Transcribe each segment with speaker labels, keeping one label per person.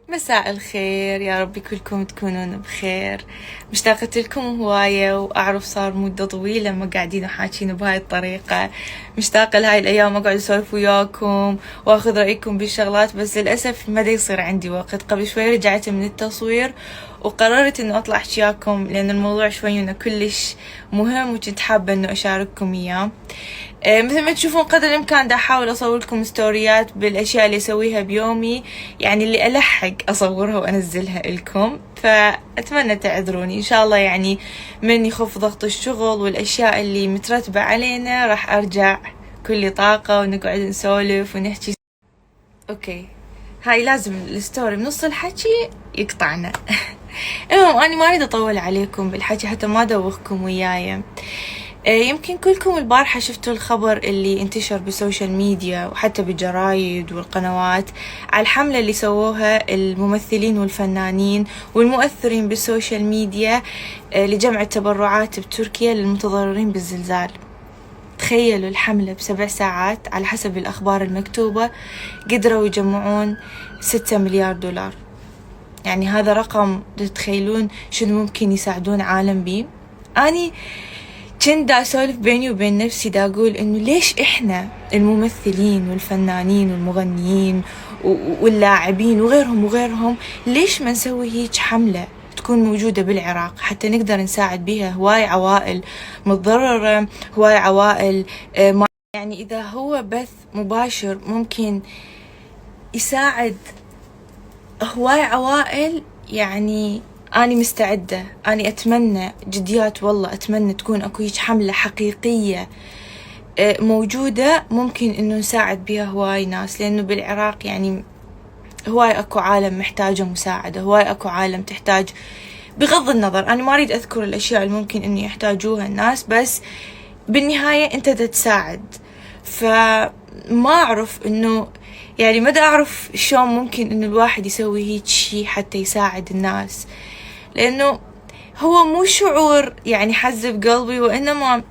Speaker 1: مساء الخير، يا رب كلكم تكونون بخير. مشتاقة لكم هواية، وأعرف صار مدة طويلة ما قاعدين وحاكين بهاي الطريقة. مشتاقة لهاي الأيام أقعد أسولف وياكم وأخذ رأيكم بالشغلات، بس للأسف ما دا يصير عندي وقت. قبل شوي رجعت من التصوير وقررت إنه أطلع أحكياكم، لأن الموضوع شوي إنه كلش مهم وكنت حابة إنه أشارككم إياه. مثل ما تشوفون قدر الإمكان دا أحاول أصور لكم ستوريات بالأشياء اللي أسويها بيومي، يعني اللي ألحق أصورها وأنزلها لكم، فأتمنى تعذروني إن شاء الله. يعني من يخف ضغط الشغل والأشياء اللي مترتبة علينا راح أرجع كل طاقة ونقعد نسولف ونحكي. أوكي، هاي لازم الستوري بنص الحكي يقطعنا. المهم أنا ما أريد أطول عليكم بالحكي حتى ما أدوخكم وياي. يمكن كلكم البارحة شفتوا الخبر اللي انتشر بالسوشيال ميديا وحتى بالجرايد والقنوات على الحملة اللي سووها الممثلين والفنانين والمؤثرين بالسوشيال ميديا لجمع التبرعات بتركيا للمتضررين بالزلزال. تخيلوا الحملة ب7 ساعات على حسب الأخبار المكتوبة قدروا يجمعون 6 مليار دولار. يعني هذا رقم تتخيلون شنو ممكن يساعدون عالم بيه. أني كنت دا أسولف بيني وبين نفسي دا أقول إنه ليش إحنا الممثلين والفنانين والمغنيين واللاعبين وغيرهم ليش ما نسوي هيك حملة تكون موجودة بالعراق حتى نقدر نساعد بها هواي عوائل متضررة، هواي عوائل يعني إذا هو بث مباشر ممكن يساعد هواي عوائل. يعني أنا مستعدة، أنا أتمنى جديات والله أتمنى تكون أكو هيك حملة حقيقية موجودة ممكن إنه نساعد بها هواي ناس، لأنه بالعراق يعني هواي أكو عالم محتاجة مساعدة، هواي أكو عالم تحتاج. بغض النظر أنا ما أريد أذكر الأشياء اللي ممكن إنه يحتاجوها الناس، بس بالنهاية أنت تساعد. فما أعرف إنه يعني ما أعرف شلون ممكن إنه الواحد يسوي هيك شي حتى يساعد الناس، لأنه هو مو شعور يعني حز بقلبي، وإنما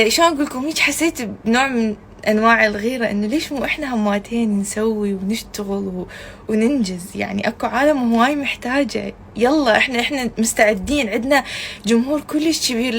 Speaker 1: شلون أقول لكم هيك حسيت بنوع من أنواع الغيرة، إنه ليش مو إحنا هماتين نسوي ونشتغل وننجز. يعني أكو عالم هواي محتاجة، يلا إحنا مستعدين، عندنا جمهور كلش كبير.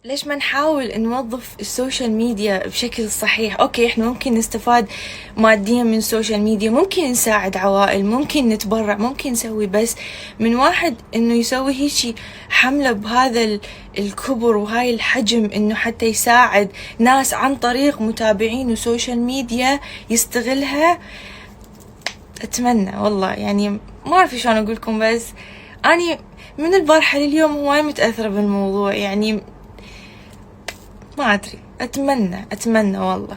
Speaker 1: ليش ما نحاول نوظف السوشيال ميديا بشكل صحيح؟ أوكي إحنا ممكن نستفاد ماديا من السوشيال ميديا، ممكن نساعد عوائل، ممكن نتبرع، ممكن نسوي، بس من واحد إنه يسوي هيك حملة بهذا الكبر وهاي الحجم إنه حتى يساعد ناس عن طريق متابعين وسوشيال ميديا يستغلها. أتمنى والله، يعني ما أعرف شلون أقول لكم، بس أني من البارحة لليوم هواي متأثرة بالموضوع. يعني ما أدري، أتمنى والله.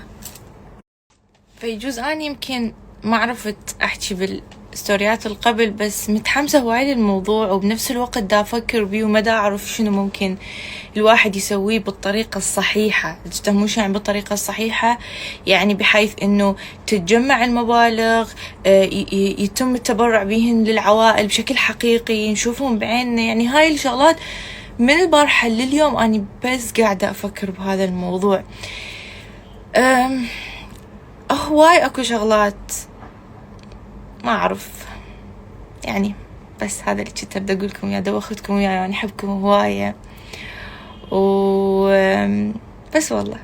Speaker 1: فيجوز أنا يمكن ما عرفت أحكي بالستوريات القبل، بس متحمسة هواي للموضوع، وبنفس الوقت دا أفكر بيه وما دا أعرف شنو ممكن الواحد يسويه بالطريقة الصحيحة. تفهمون يعني بالطريقة الصحيحة؟ يعني بحيث إنه تتجمع المبالغ، يتم التبرع بهن للعوائل بشكل حقيقي، نشوفهم بعيننا. يعني هاي الشغلات من البارحة لليوم أنا بس قاعدة أفكر بهذا الموضوع. هواي أكو شغلات ما أعرف، يعني بس هذا اللي كنت أبدأ أقولكم يا دوختكم ويا، يعني أحبكم هواية بس والله.